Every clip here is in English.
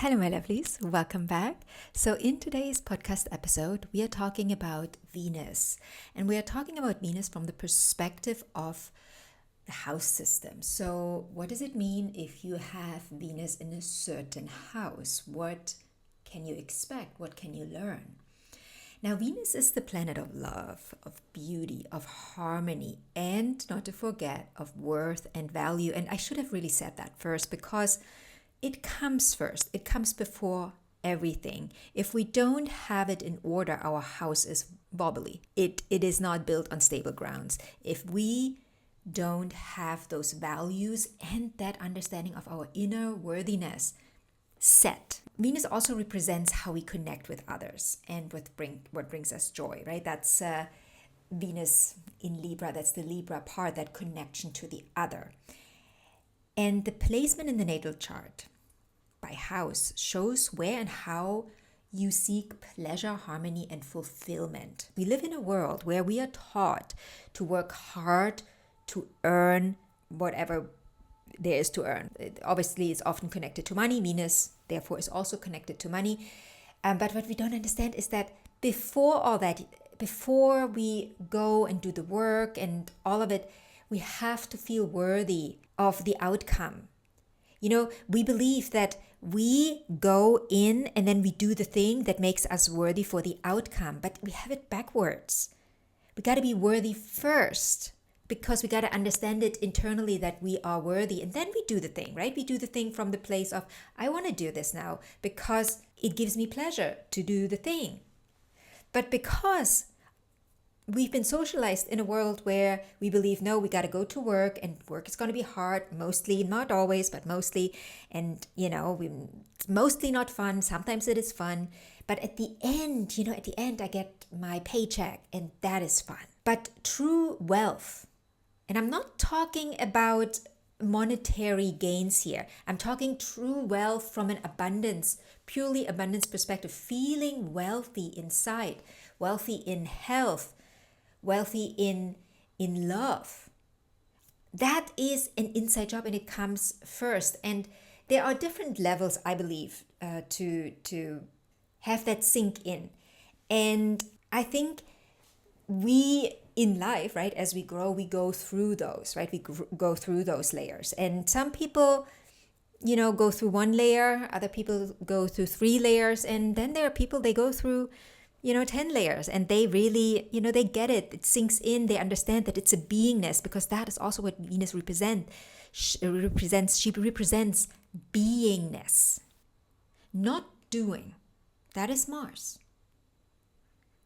Hello, my lovelies. Welcome back. So, in today's podcast episode, we are talking about Venus. And we are talking about Venus from the perspective of the house system. So, what does it mean if you have Venus in a certain house? What can you expect? What can you learn? Now, Venus is the planet of love, of beauty, of harmony, and not to forget, of worth and value. And I should have really said that first because it comes first. It comes before everything. If we don't have it in order, our house is wobbly. It is not built on stable grounds. If we don't have those values and that understanding of our inner worthiness set. Venus also represents how we connect with others and what brings us joy, right? That's Venus in Libra. That's the Libra part, that connection to the other. And the placement in the natal chart by house shows where and how you seek pleasure, harmony, and fulfillment. We live in a world where we are taught to work hard to earn whatever there is to earn. Obviously, it's often connected to money. Venus, therefore, is also connected to money. But what we don't understand is that before all that, before we go and do the work and all of it, we have to feel worthy of the outcome. You know, we believe that we go in and then we do the thing that makes us worthy for the outcome, but we have it backwards. We got to be worthy first because we got to understand it internally that we are worthy, and then we do the thing, right? We do the thing from the place of, I want to do this now because it gives me pleasure to do the thing. But because we've been socialized in a world where we believe, no, we got to go to work and work is going to be hard, mostly, not always, but mostly. And, it's mostly not fun. Sometimes it is fun. But at the end, I get my paycheck and that is fun. But true wealth, and I'm not talking about monetary gains here. I'm talking true wealth from an purely abundance perspective, feeling wealthy inside, wealthy in health, wealthy in love. That is an inside job and it comes first. And there are different levels, I believe, to have that sink in. And I think we in life, right, as we grow, we go through those, right? We go through those layers. And some people, go through one layer, other people go through 3 layers. And then there are people, they go through 10 layers, and they really, they get it. It sinks in. They understand that it's a beingness, because that is also what Venus represents. She represents beingness, not doing. That is Mars.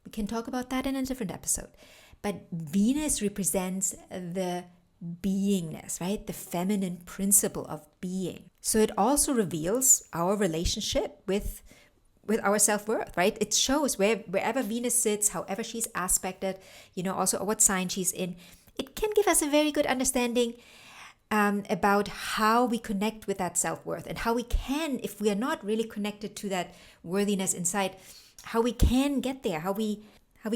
We can talk about that in a different episode. But Venus represents the beingness, right? The feminine principle of being. So it also reveals our relationship with our self-worth, right? It shows wherever Venus sits, however she's aspected, also what sign she's in. It can give us a very good understanding about how we connect with that self-worth, and how we can, if we are not really connected to that worthiness inside, how we can get there, how we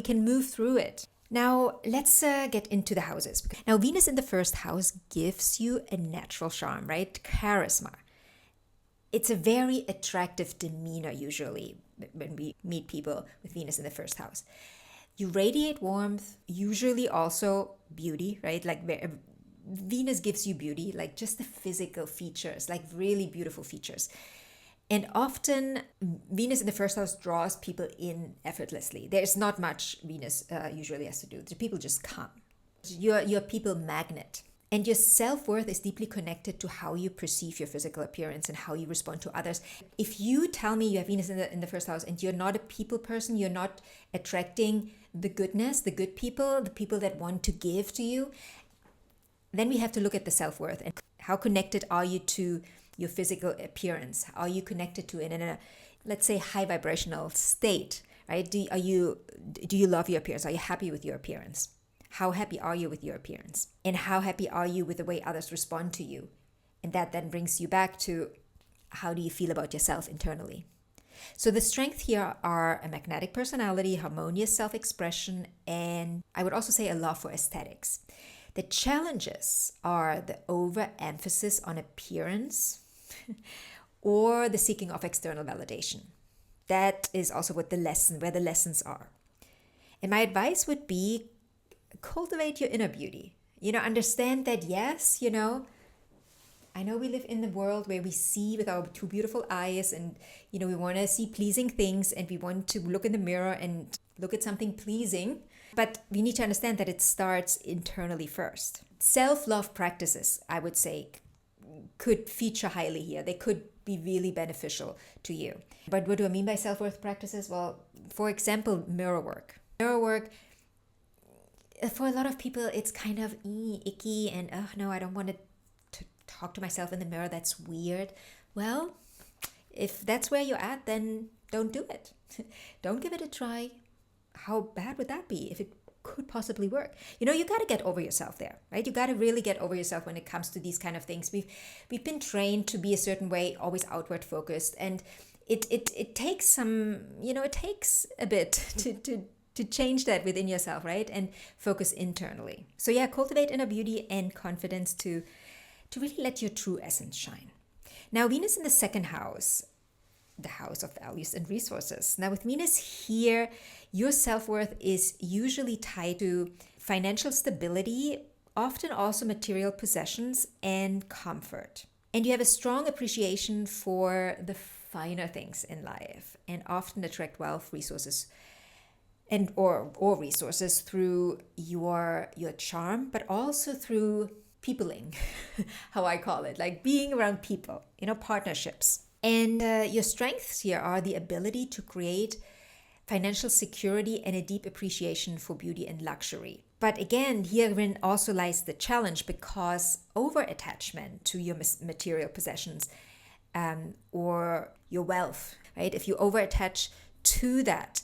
can move through it. Now, let's get into the houses. Now, Venus in the first house gives you a natural charm, right? Charisma. It's a very attractive demeanor usually when we meet people with Venus in the first house. You radiate warmth, usually also beauty, right? Like Venus gives you beauty, like just the physical features, like really beautiful features. And often Venus in the first house draws people in effortlessly. There's not much Venus usually has to do. The people just come. You're a people magnet. And your self-worth is deeply connected to how you perceive your physical appearance and how you respond to others. If you tell me you have Venus in the first house and you're not a people person, you're not attracting the goodness, the good people, the people that want to give to you, then we have to look at the self-worth and how connected are you to your physical appearance? Are you connected to it in a, let's say, high vibrational state, right? Do you love your appearance? Are you happy with your appearance? How happy are you with your appearance? And how happy are you with the way others respond to you? And that then brings you back to, how do you feel about yourself internally? So the strengths here are a magnetic personality, harmonious self-expression, and I would also say a love for aesthetics. The challenges are the overemphasis on appearance or the seeking of external validation. That is also where the lessons are. And my advice would be cultivate your inner beauty. Understand that, yes, I know we live in the world where we see with our two beautiful eyes and, we want to see pleasing things and we want to look in the mirror and look at something pleasing. But we need to understand that it starts internally first. Self-love practices, I would say, could feature highly here. They could be really beneficial to you. But what do I mean by self-worth practices? Well, for example, mirror work. Mirror work, for a lot of people, it's kind of icky and, oh no, I don't want to talk to myself in the mirror. That's weird. Well, if that's where you're at, then don't do it. Don't give it a try. How bad would that be if it could possibly work? You got to get over yourself there, right? You got to really get over yourself when it comes to these kind of things. We've been trained to be a certain way, always outward focused, and it takes some, it takes a bit to change that within yourself, right? And focus internally. So yeah, cultivate inner beauty and confidence to really let your true essence shine. Now, Venus in the second house, the house of values and resources. Now, with Venus here, your self-worth is usually tied to financial stability, often also material possessions and comfort. And you have a strong appreciation for the finer things in life and often attract wealth, resources, and or resources through your charm, but also through peopling, how I call it, like being around people, partnerships. And your strengths here are the ability to create financial security and a deep appreciation for beauty and luxury. But again, herein also lies the challenge, because over-attachment to your material possessions or your wealth, right? If you over-attach to that,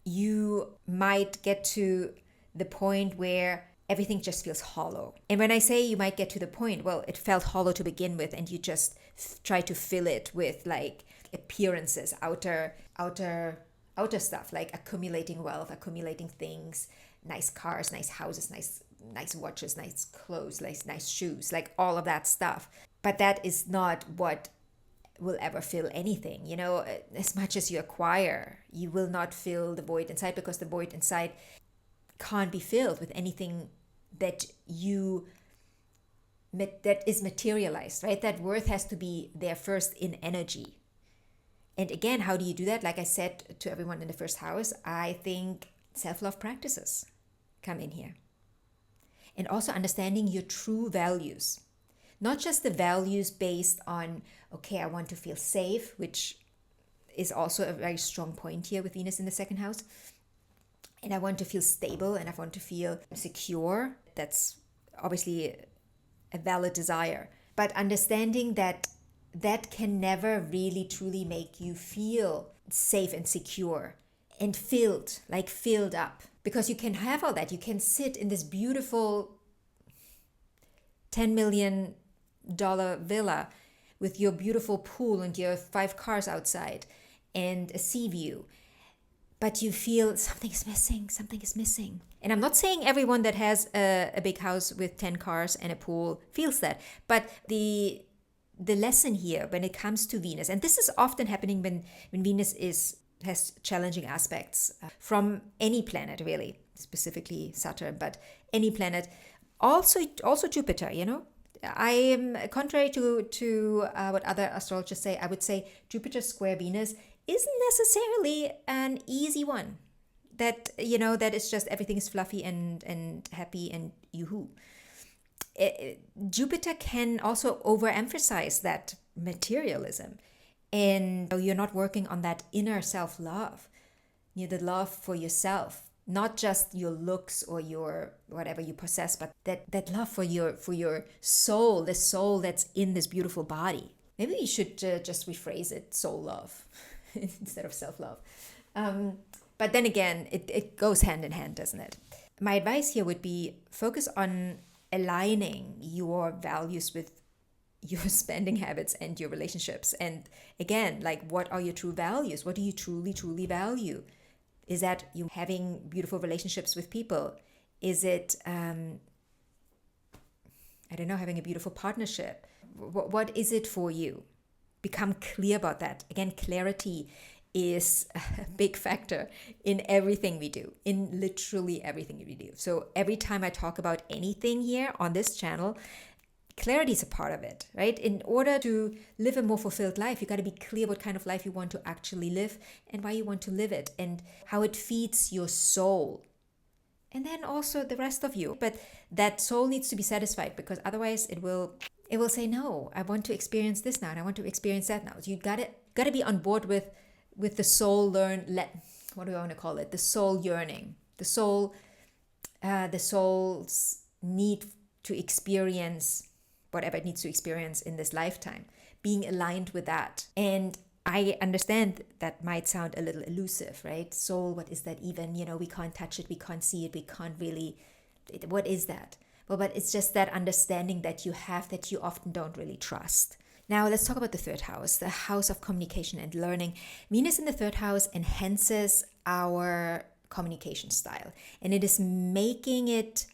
you might get to the point where everything just feels hollow. And when I say you might get to the point, well, it felt hollow to begin with, and you just try to fill it with like appearances, outer stuff, like accumulating wealth, accumulating things, nice cars, nice houses, nice watches, nice clothes, nice shoes, like all of that stuff. But that is not what will ever fill anything. As much as you acquire, you will not fill the void inside, because the void inside can't be filled with anything that is materialized, right? That worth has to be there first in energy. And again, how do you do that? Like I said to everyone in the first house, I think self-love practices come in here. And also understanding your true values, not just the values based on, okay, I want to feel safe, which is also a very strong point here with Venus in the second house. And I want to feel stable and I want to feel secure. That's obviously a valid desire. But understanding that can never really truly make you feel safe and secure and filled up. Because you can have all that. You can sit in this beautiful $10 million villa with your beautiful pool and your 5 cars outside and a sea view. But you feel something is missing. And I'm not saying everyone that has a big house with 10 cars and a pool feels that. But the lesson here when it comes to Venus, and this is often happening when Venus has challenging aspects from any planet, really, specifically Saturn, but any planet, also Jupiter, I am, contrary to what other astrologers say, I would say Jupiter square Venus isn't necessarily an easy one. That is just everything is fluffy and happy and yoo-hoo. Jupiter can also overemphasize that materialism, and you're not working on that inner self-love, the love for yourself, not just your looks or your whatever you possess, but that love for your soul, the soul that's in this beautiful body. Maybe you should just rephrase it, soul love, instead of self-love. But then again, it goes hand in hand, doesn't it? My advice here would be focus on aligning your values with your spending habits and your relationships. And again, like, what are your true values? What do you truly, truly value? Is that you having beautiful relationships with people? Is it, having a beautiful partnership? What is it for you? become clear about that. Again, clarity is a big factor in everything we do, in literally everything we do. So every time I talk about anything here on this channel, clarity is a part of it, right? In order to live a more fulfilled life, you got to be clear what kind of life you want to actually live and why you want to live it and how it feeds your soul. And then also the rest of you. But that soul needs to be satisfied, because otherwise it will say, no, I want to experience this now and I want to experience that now. So you gotta be on board with the soul what do I want to call it? The soul yearning, the soul's need to experience whatever it needs to experience in this lifetime, being aligned with that. And I understand that might sound a little elusive, right? Soul, what is that even? We can't touch it, we can't see it, we can't really, what is that? Well, but it's just that understanding that you have that you often don't really trust. Now, let's talk about the third house, the house of communication and learning. Venus in the third house enhances our communication style, and it is making it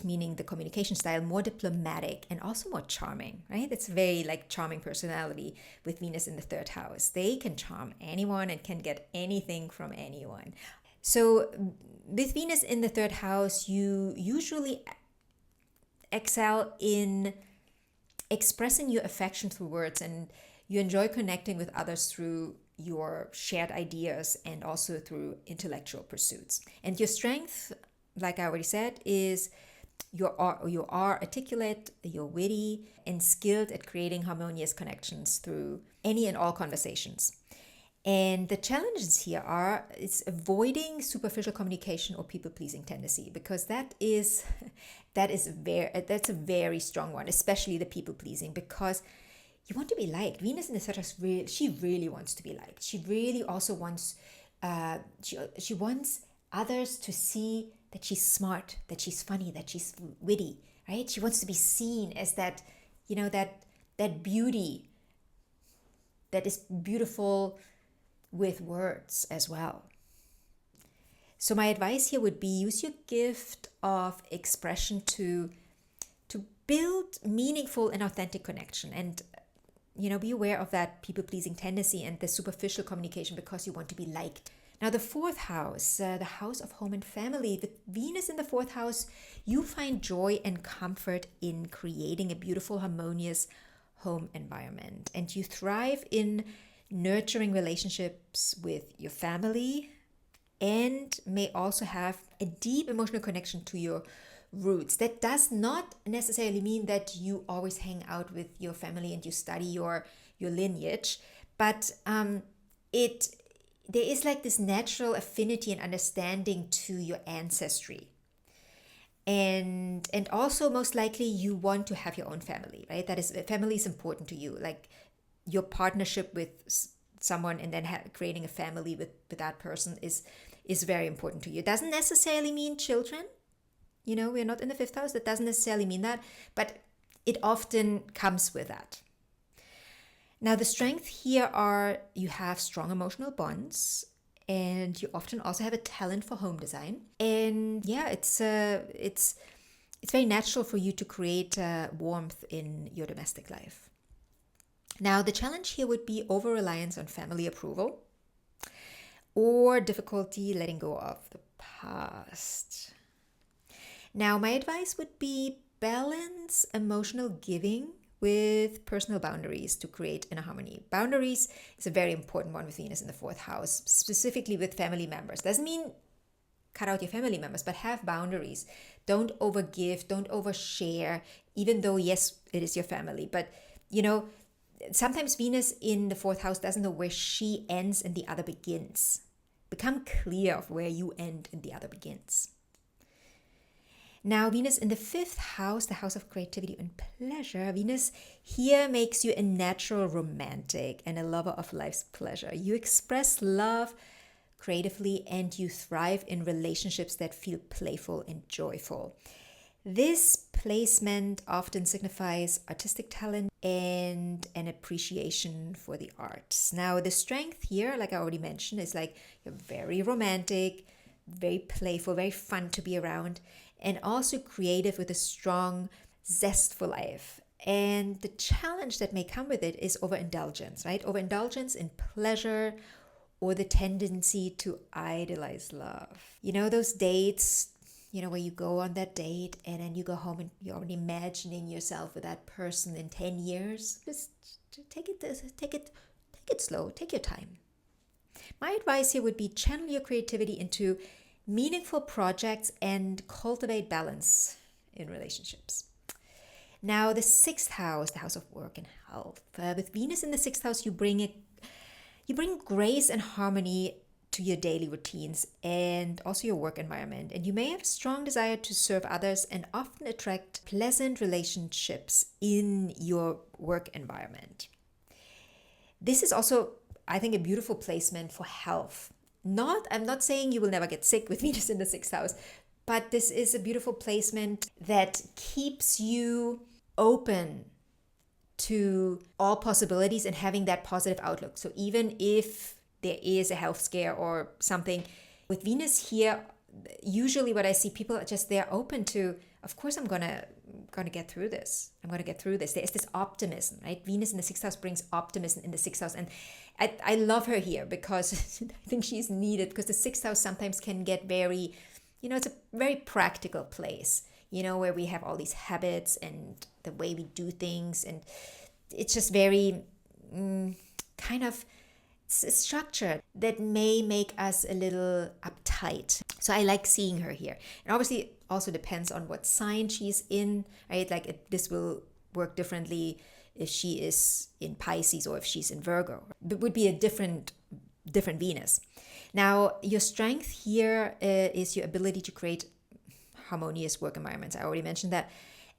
meaning the communication style, more diplomatic and also more charming, right? It's very charming personality with Venus in the third house. They can charm anyone and can get anything from anyone. So with Venus in the third house, you usually excel in expressing your affection through words, and you enjoy connecting with others through your shared ideas and also through intellectual pursuits. And your strength, like I already said, is you are articulate, you're witty, and skilled at creating harmonious connections through any and all conversations. And the challenges here it's avoiding superficial communication or people-pleasing tendency, because that's a very strong one, especially the people-pleasing, because you want to be liked. Venus in the third house, she really wants to be liked. She really also wants, she wants others to see that she's smart, that she's funny, that she's witty, right? She wants to be seen as that, that beauty that is beautiful with words as well. So my advice here would be, use your gift of expression to build meaningful and authentic connection, and be aware of that people-pleasing tendency and the superficial communication because you want to be liked. Now, the fourth house, the house of home and family, the Venus in the fourth house, you find joy and comfort in creating a beautiful, harmonious home environment. And you thrive in nurturing relationships with your family, and may also have a deep emotional connection to your roots. That does not necessarily mean that you always hang out with your family and you study your lineage, but there is this natural affinity and understanding to your ancestry. And also most likely you want to have your own family, right? That is, family is important to you. Your partnership with someone and then creating a family with that person is very important to you. It doesn't necessarily mean children. We're not in the fifth house. That doesn't necessarily mean that, but it often comes with that. Now, the strength here you have strong emotional bonds, and you often also have a talent for home design. And yeah, it's very natural for you to create warmth in your domestic life. Now, the challenge here would be over-reliance on family approval or difficulty letting go of the past. Now, my advice would be balance emotional giving with personal boundaries to create inner harmony. Boundaries is a very important one with Venus in the fourth house, specifically with family members. Doesn't mean cut out your family members, but have boundaries. Don't overgive, don't overshare, even though, yes, it is your family. But, sometimes Venus in the fourth house doesn't know where she ends and the other begins. Become clear of where you end and the other begins. Now, Venus in the fifth house, the house of creativity and pleasure, Venus here makes you a natural romantic and a lover of life's pleasure. You express love creatively and you thrive in relationships that feel playful and joyful. This placement often signifies artistic talent and an appreciation for the arts. Now, the strength here, like I already mentioned, is you're very romantic, very playful, very fun to be around, and also creative with a strong zest for life. And the challenge that may come with it is overindulgence, right? Overindulgence in pleasure or the tendency to idolize love. You know, those dates, where you go on that date and then you go home and you're already imagining yourself with that person in 10 years. Just take it slow, take your time. My advice here would be channel your creativity into meaningful projects and cultivate balance in relationships. Now, the sixth house, the house of work and health. With Venus in the sixth house, you bring grace and harmony to your daily routines and also your work environment. And you may have a strong desire to serve others and often attract pleasant relationships in your work environment. This is also, I think, a beautiful placement for health. I'm not saying you will never get sick with Venus in the sixth house, but this is a beautiful placement that keeps you open to all possibilities and having that positive outlook. So even if there is a health scare or something, with Venus here, usually what I see, people are just, they're open to, of course I'm gonna get through this. I'm gonna get through this. There is this optimism, right? Venus in the sixth house brings optimism in the sixth house. And I love her here because I think she's needed, because the sixth house sometimes can get very, it's a very practical place, where we have all these habits and the way we do things. And it's just very kind of structured that may make us a little uptight. So I like seeing her here. And obviously it also depends on what sign she's in, right? Like this will work differently if she is in Pisces or if she's in Virgo. It would be a different Venus. Now, your strength here is your ability to create harmonious work environments. I already mentioned that.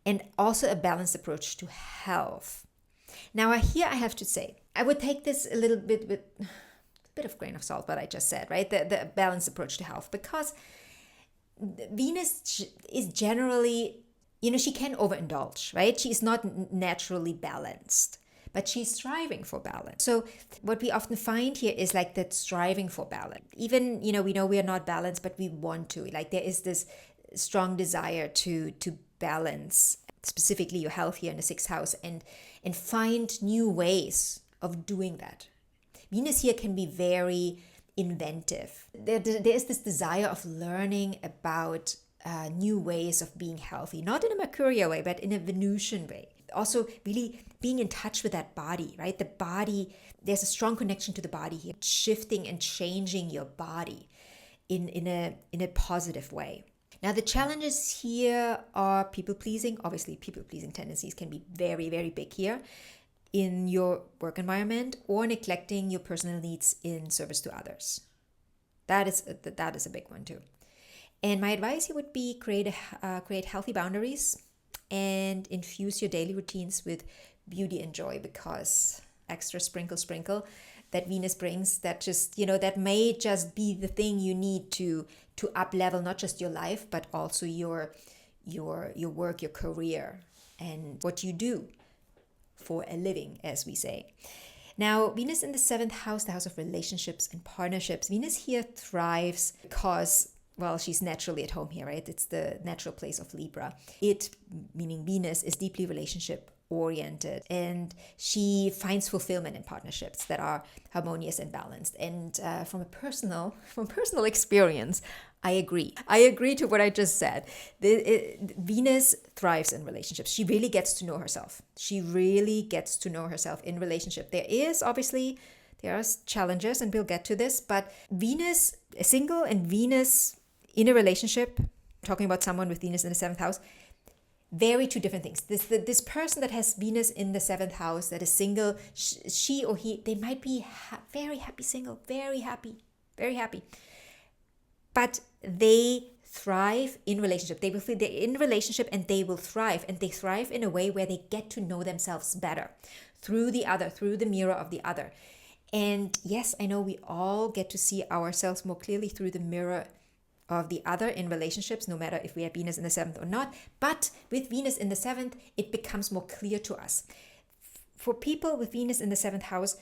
And also a balanced approach to health. Now, here I have to say, I would take this a little bit with a bit of grain of salt, what I just said, right? The balanced approach to health, because Venus is generally, she can overindulge, right? She is not naturally balanced, but she's striving for balance. So what we often find here is like that striving for balance. Even, we know we are not balanced, but we want to. Like there is this strong desire to balance, specifically your health here in the sixth house, and find new ways of doing that. Venus here can be very inventive. There is this desire of learning about new ways of being healthy, not in a Mercurial way, but in a Venusian way. Also, really being in touch with that body, right? The body, there's a strong connection to the body here, shifting and changing your body in a positive way. Now, the challenges here are people-pleasing. Obviously, people-pleasing tendencies can be very, very big here in your work environment, or neglecting your personal needs in service to others. That is a big one too. And my advice here would be create healthy boundaries and infuse your daily routines with beauty and joy, because extra sprinkle that Venus brings, that just, that may just be the thing you need to up level not just your life, but also your work, your career, and what you do for a living, as we say. Now, Venus in the seventh house, the house of relationships and partnerships. Venus here thrives because, well, she's naturally at home here, right? It's the natural place of Libra. It, meaning Venus, is deeply relationship oriented, and she finds fulfillment in partnerships that are harmonious and balanced. And from personal experience, I agree to what I just said. Venus thrives in relationships. She really gets to know herself. In relationship. There are challenges, and we'll get to this, but Venus single and Venus in a relationship, talking about someone with Venus in the seventh house, very two different things. This person that has Venus in the seventh house, that is single, she or he, they might be very happy single, very happy. But they thrive in relationship. They will feel they're in relationship and they will thrive. And they thrive in a way where they get to know themselves better through the other, through the mirror of the other. And yes, I know we all get to see ourselves more clearly through the mirror of the other in relationships, no matter if we have Venus in the seventh or not. But with Venus in the seventh, it becomes more clear to us. For people with Venus in the seventh house,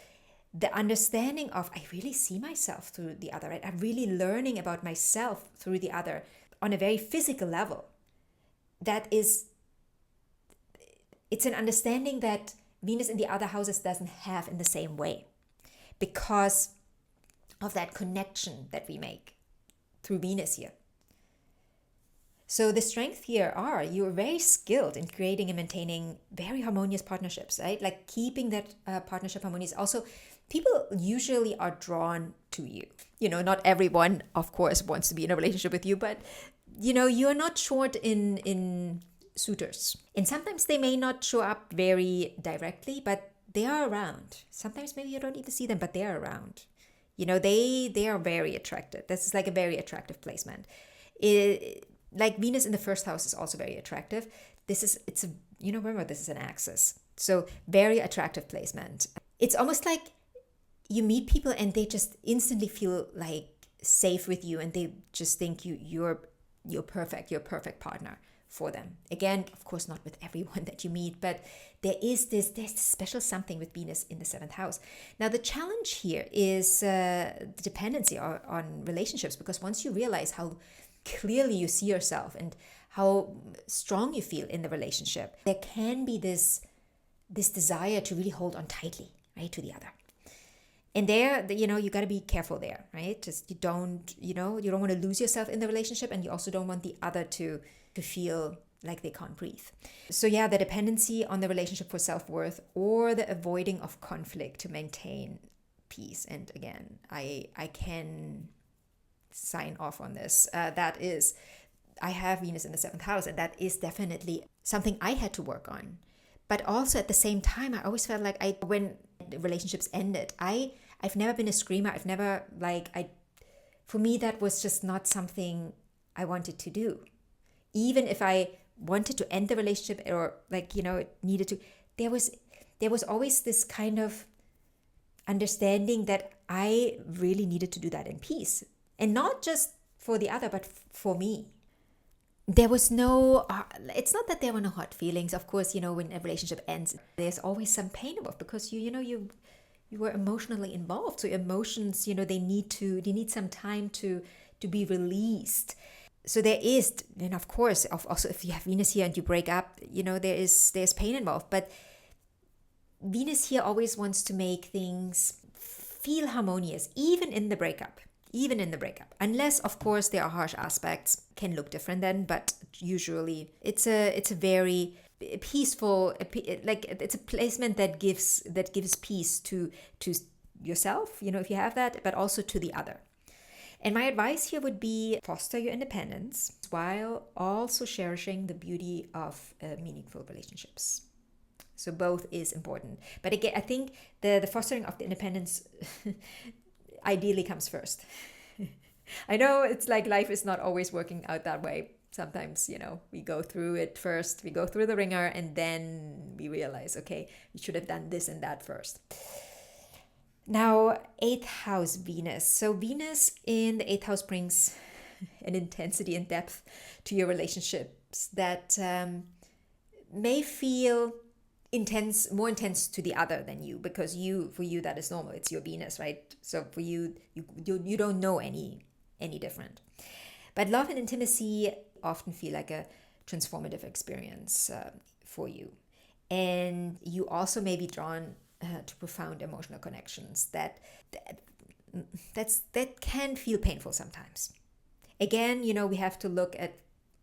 the understanding of, I really see myself through the other, right? I'm really learning about myself through the other on a very physical level. That is it's an understanding that Venus in the other houses doesn't have in the same way, because of that connection that we make through Venus here. So the strength here are you're very skilled in creating and maintaining very harmonious partnerships, right? Like keeping that partnership harmonious. Also, people usually are drawn to you. Not everyone, of course, wants to be in a relationship with you, but you're not short in suitors. And sometimes they may not show up very directly, but they are around. Sometimes maybe you don't even see them, but they are around. They are very attractive. This is like a very attractive placement. Like Venus in the first house is also very attractive. Remember, this is an axis. So very attractive placement. It's almost like you meet people and they just instantly feel like safe with you, and they just think you're perfect. You're a perfect partner for them. Again, of course, not with everyone that you meet, but there's this special something with Venus in the 7th house. Now, the challenge here is the dependency on relationships, because once you realize how clearly you see yourself and how strong you feel in the relationship, there can be this desire to really hold on tightly, right, to the other. And there, you got to be careful there, right? Just you don't want to lose yourself in the relationship, and you also don't want the other to feel like they can't breathe. So yeah, the dependency on the relationship for self-worth, or the avoiding of conflict to maintain peace. And again, I can sign off on this. I have Venus in the 7th house, and that is definitely something I had to work on. But also at the same time, I always felt like when the relationships ended, I've never been a screamer. For me, that was just not something I wanted to do. Even if I wanted to end the relationship, or it needed to, there was always this kind of understanding that I really needed to do that in peace. And not just for the other, but for me. There was it's not that there were no hot feelings. Of course, when a relationship ends, there's always some pain involved, because you were emotionally involved. So emotions, they need some time to be released. So there is, and of course, also if you have Venus here and you break up, there's pain involved. But Venus here always wants to make things feel harmonious, even in the breakup. Unless, of course, there are harsh aspects, can look different then, but usually it's a very peaceful, it's a placement that gives peace to yourself, if you have that, but also to the other. And my advice here would be foster your independence while also cherishing the beauty of meaningful relationships. So both is important. But again, I think the fostering of the independence ideally comes first. I know it's like life is not always working out that way. Sometimes, we go through it first, we go through the ringer, and then we realize, okay, we should have done this and that first. Now, 8th house Venus. So Venus in the 8th house brings an intensity and depth to your relationships that may feel more intense to the other than you, because for you that is normal. It's your Venus, right? So for you don't know any different. But love and intimacy often feel like a transformative experience for you, and you also may be drawn to profound emotional connections that can feel painful sometimes. Again, we have to look at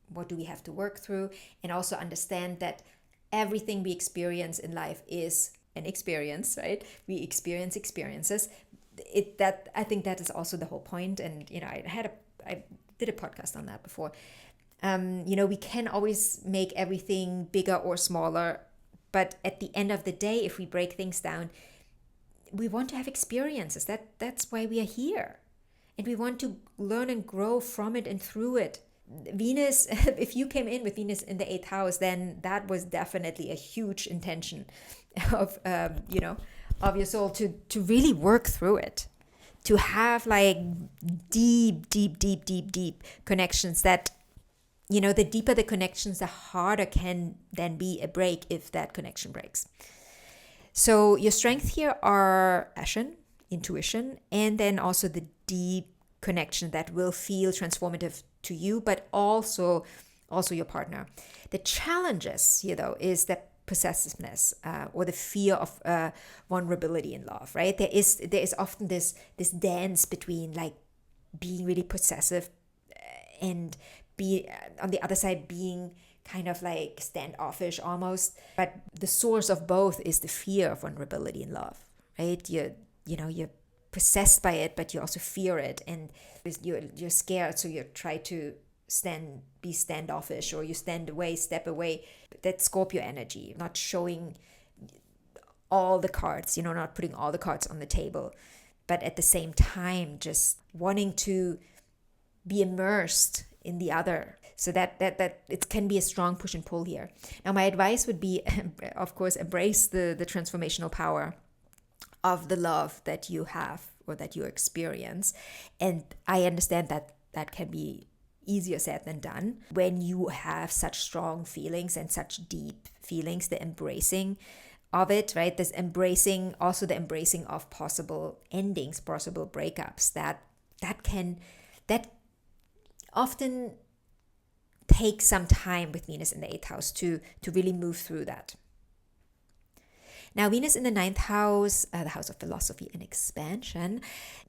what do we have to work through, and also understand that everything we experience in life is an experience, right? We experience experiences. I think that is also the whole point. And I did a podcast on that before. We can always make everything bigger or smaller, but at the end of the day, if we break things down, we want to have experiences. That's why we are here, and we want to learn and grow from it and through it. Venus, if you came in with Venus in the 8th house, then that was definitely a huge intention of your soul to really work through it, to have like deep connections that, the deeper the connections, the harder can then be a break if that connection breaks. So your strength here are passion, intuition, and then also the deep connection that will feel transformative to you, but also your partner. The challenges here, though, is that possessiveness or the fear of vulnerability in love, right? There is often this dance between like being really possessive and be on the other side being kind of like standoffish almost. But the source of both is the fear of vulnerability in love, right? You're possessed by it, but you also fear it, and you're scared, so you try to be standoffish, or you step away. That's Scorpio energy, not showing all the cards, not putting all the cards on the table, but at the same time just wanting to be immersed in the other. So that it can be a strong push and pull here. Now, my advice would be, of course, embrace the transformational power of the love that you have or that you experience. And I understand that can be easier said than done when you have such strong feelings and such deep feelings, the embracing of it, right? This embracing, also the embracing of possible endings, possible breakups, that often takes some time with Venus in the 8th house to really move through that. Now, Venus in the 9th house, the house of philosophy and expansion,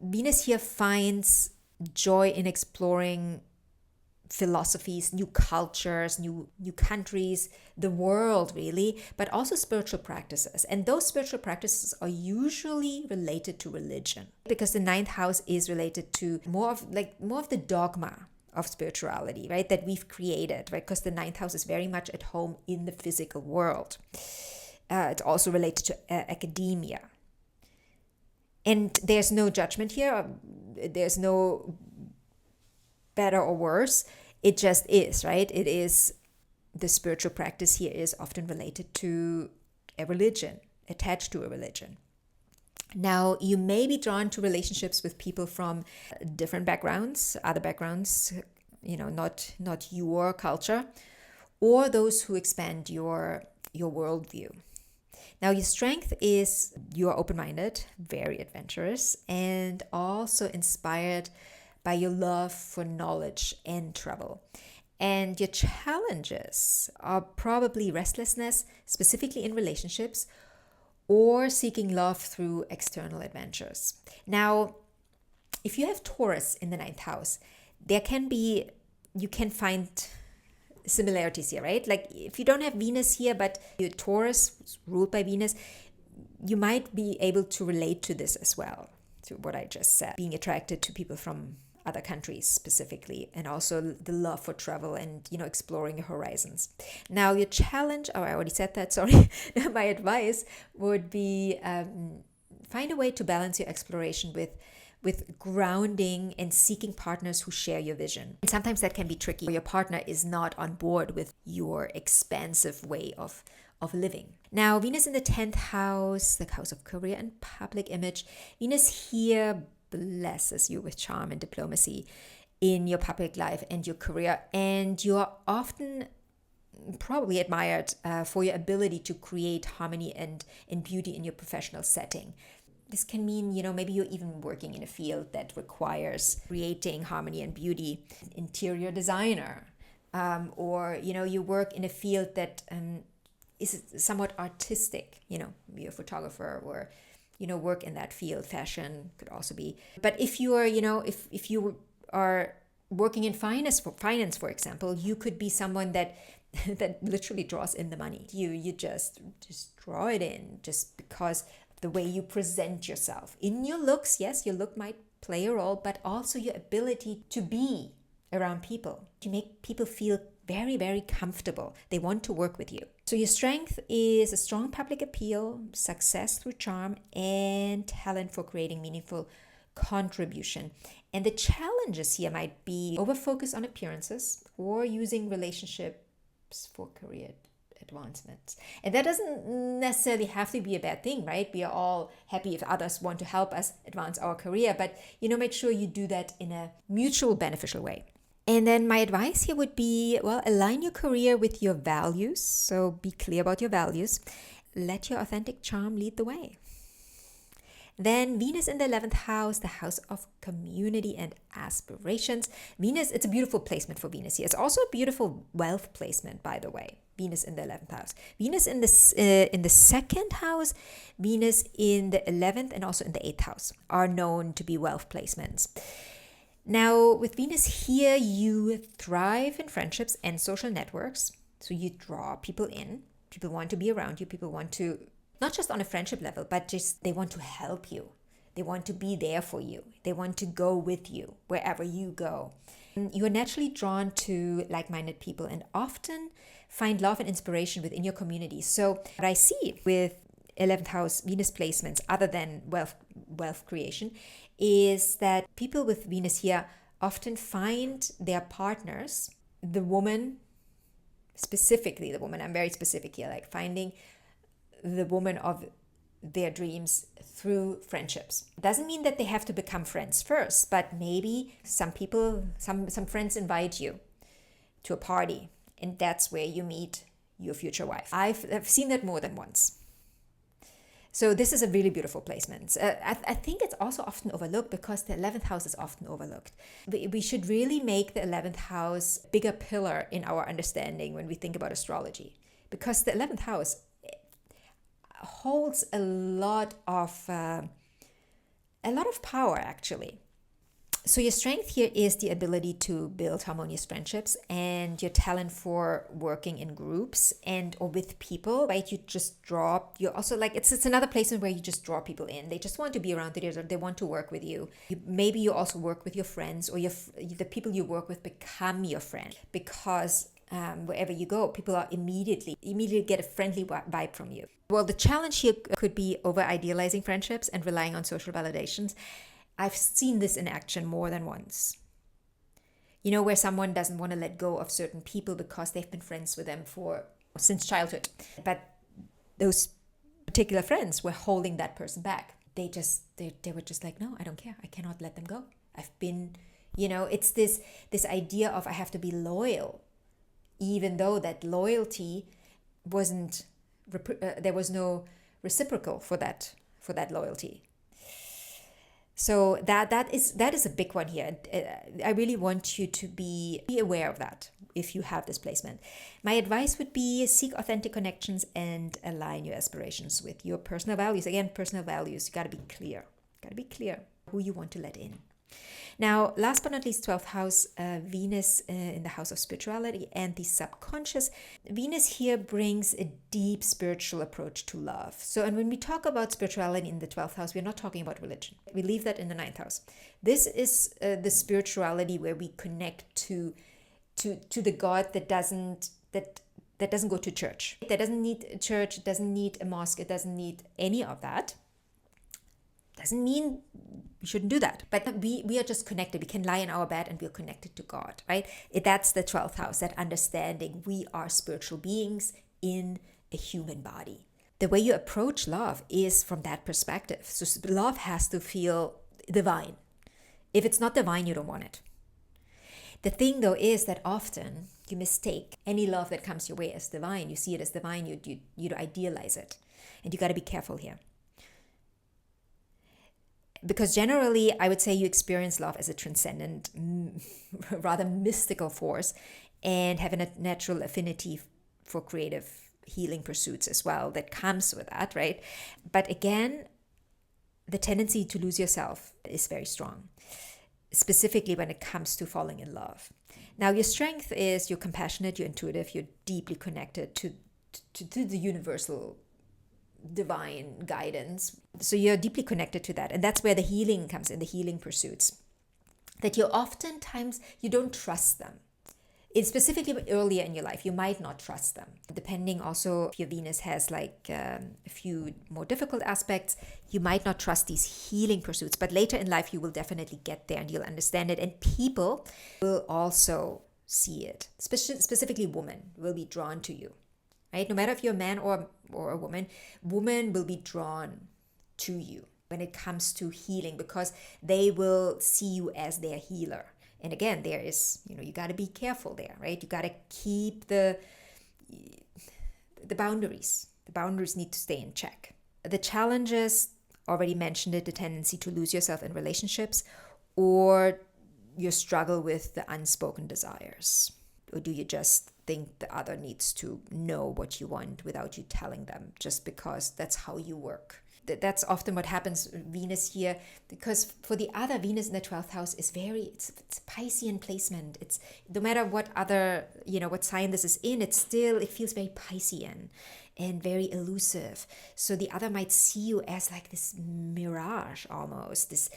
Venus here finds joy in exploring philosophies, new cultures, new countries, the world really, but also spiritual practices. And those spiritual practices are usually related to religion, because the 9th house is related to more of the dogma of spirituality, right, that we've created, right? Because the 9th house is very much at home in the physical world. It's also related to academia. And there's no judgment here. There's no better or worse. It just is, right? It is, the spiritual practice here is often related to a religion, attached to a religion. Now, you may be drawn to relationships with people from different backgrounds, other backgrounds, not your culture, or those who expand your worldview. Now, your strength is you're open-minded, very adventurous, and also inspired by your love for knowledge and travel. And your challenges are probably restlessness, specifically in relationships, or seeking love through external adventures. Now, if you have Taurus in the 9th house, you can find similarities here, right? Like if you don't have Venus here, but your Taurus is ruled by Venus, you might be able to relate to this as well, to what I just said, being attracted to people from other countries specifically, and also the love for travel and, exploring your horizons. Now, your challenge, I already said that, sorry. My advice would be find a way to balance your exploration with grounding and seeking partners who share your vision. And sometimes that can be tricky. Your partner is not on board with your expansive way of living. Now, Venus in the 10th house, the house of career and public image. Venus here blesses you with charm and diplomacy in your public life and your career. And you're often probably admired for your ability to create harmony and beauty in your professional setting. This can mean, maybe you're even working in a field that requires creating harmony and beauty, interior designer, or, you work in a field that is somewhat artistic, you're a photographer, or, work in that field. Fashion could also be. But if you are, if you are working in finance, for example, you could be someone that literally draws in the money. You just draw it in, just because the way you present yourself. In your looks, yes, your look might play a role, but also your ability to be around people, to make people feel very, very comfortable. They want to work with you. So your strength is a strong public appeal, success through charm, and talent for creating meaningful contribution. And the challenges here might be over-focus on appearances or using relationships for career advancements. And that doesn't necessarily have to be a bad thing, right? We are all happy if others want to help us advance our career, but make sure you do that in a mutual beneficial way. And then my advice here would be, align your career with your values. So be clear about your values. Let your authentic charm lead the way. Then Venus in the 11th house, the house of community and aspirations. Venus, it's a beautiful placement for Venus here. It's also a beautiful wealth placement, by the way. Venus in the 11th house. Venus in the second house, Venus in the 11th and also in the 8th house are known to be wealth placements. Now, with Venus here, you thrive in friendships and social networks. So you draw people in. People want to be around you. People want to, not just on a friendship level, but just they want to help you. They want to be there for you. They want to go with you wherever you go. You are naturally drawn to like-minded people and often find love and inspiration within your community. So what I see with 11th house Venus placements, other than wealth creation, is that people with Venus here often find their partners, the woman, specifically the woman, I'm very specific here, like finding the woman of their dreams through friendships. It doesn't mean that they have to become friends first, but maybe some friends invite you to a party, and that's where you meet your future wife. I've seen that more than once. So this is a really beautiful placement. I think it's also often overlooked because the 11th house is often overlooked. We should really make the 11th house a bigger pillar in our understanding when we think about astrology, because the 11th house holds a lot of power, actually. So your strength here is the ability to build harmonious friendships and your talent for working in groups and or with people, right? You're also like, it's another place where you just draw people in. They just want to be around you. They want to work with you. Maybe you also work with your friends, or the people you work with become your friend, because wherever you go, people are immediately get a friendly vibe from you. Well, the challenge here could be over idealizing friendships and relying on social validations. I've seen this in action more than once. Where someone doesn't want to let go of certain people because they've been friends with them since childhood. But those particular friends were holding that person back. They were just like, no, I don't care. I cannot let them go. I've been, it's this idea of I have to be loyal, even though that loyalty wasn't, there was no reciprocal for that loyalty. So that is a big one here. I really want you to be aware of that if you have this placement. My advice would be seek authentic connections and align your aspirations with your personal values. Again, personal values, you got to be clear. Got to be clear who you want to let in. Now, last but not least, 12th house, Venus in the house of spirituality and the subconscious. Venus here brings a deep spiritual approach to love. So, and when we talk about spirituality in the 12th house, we're not talking about religion. We leave that in the 9th house. This is the spirituality where we connect to the God that doesn't go to church. That doesn't need a church, it doesn't need a mosque, it doesn't need any of that. Doesn't mean we shouldn't do that. But we are just connected. We can lie in our bed and we're connected to God, right? That's the 12th house, that understanding we are spiritual beings in a human body. The way you approach love is from that perspective. So love has to feel divine. If it's not divine, you don't want it. The thing, though, is that often you mistake any love that comes your way as divine. You see it as divine, you idealize it. And you got to be careful here. Because generally, I would say you experience love as a transcendent, rather mystical force, and have a natural affinity for creative healing pursuits as well that comes with that, right? But again, the tendency to lose yourself is very strong, specifically when it comes to falling in love. Now, your strength is you're compassionate, you're intuitive, you're deeply connected to the universal divine guidance. So you're deeply connected to that. And that's where the healing comes in, the healing pursuits. That you oftentimes, you don't trust them. It's specifically earlier in your life, you might not trust them. Depending also if your Venus has a few more difficult aspects, you might not trust these healing pursuits. But later in life, you will definitely get there and you'll understand it. And people will also see it. Specifically women will be drawn to you. Right? No matter if you're a man or a woman will be drawn to you when it comes to healing, because they will see you as their healer. And again, there is, you got to be careful there, right? You got to keep the boundaries. The boundaries need to stay in check. The challenges, already mentioned it, the tendency to lose yourself in relationships or your struggle with the unspoken desires. Or do you just think the other needs to know what you want without you telling them, just because that's how you work? That's often what happens with Venus here, because for the other, Venus in the 12th house is it's Piscean placement. It's no matter what other, what sign this is in, it feels very Piscean and very elusive. So the other might see you as like this mirage almost, this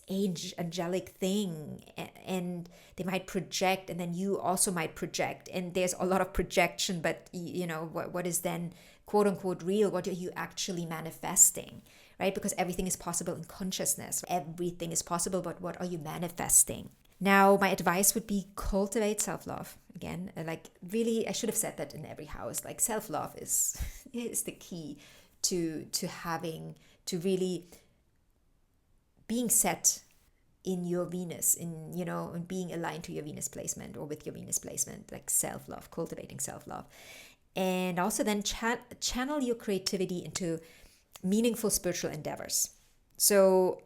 angelic thing, and they might project, and then you also might project, and there's a lot of projection, but what is then quote unquote real? What are you actually manifesting, right? Because everything is possible in consciousness. Everything is possible, but what are you manifesting? Now, my advice would be cultivate self-love. Again, like really, I should have said that in every house. Like self-love is the key to really being set in your Venus, and being aligned to your Venus placement or with your Venus placement, like self-love, cultivating self-love. And also then channel your creativity into meaningful spiritual endeavors. So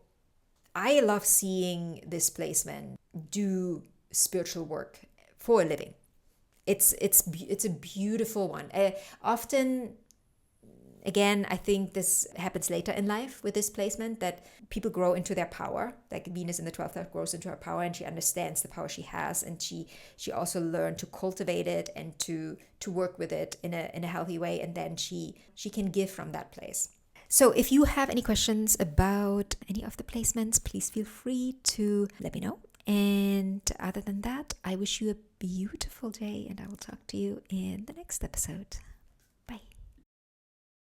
I love seeing this placement do spiritual work for a living. It's a beautiful one. Often, again, I think this happens later in life with this placement, that people grow into their power. Like Venus in the 12th house grows into her power, and she understands the power she has, and she also learned to cultivate it and to work with it in a healthy way, and then she can give from that place. So if you have any questions about any of the placements, please feel free to let me know. And other than that, I wish you a beautiful day, and I will talk to you in the next episode.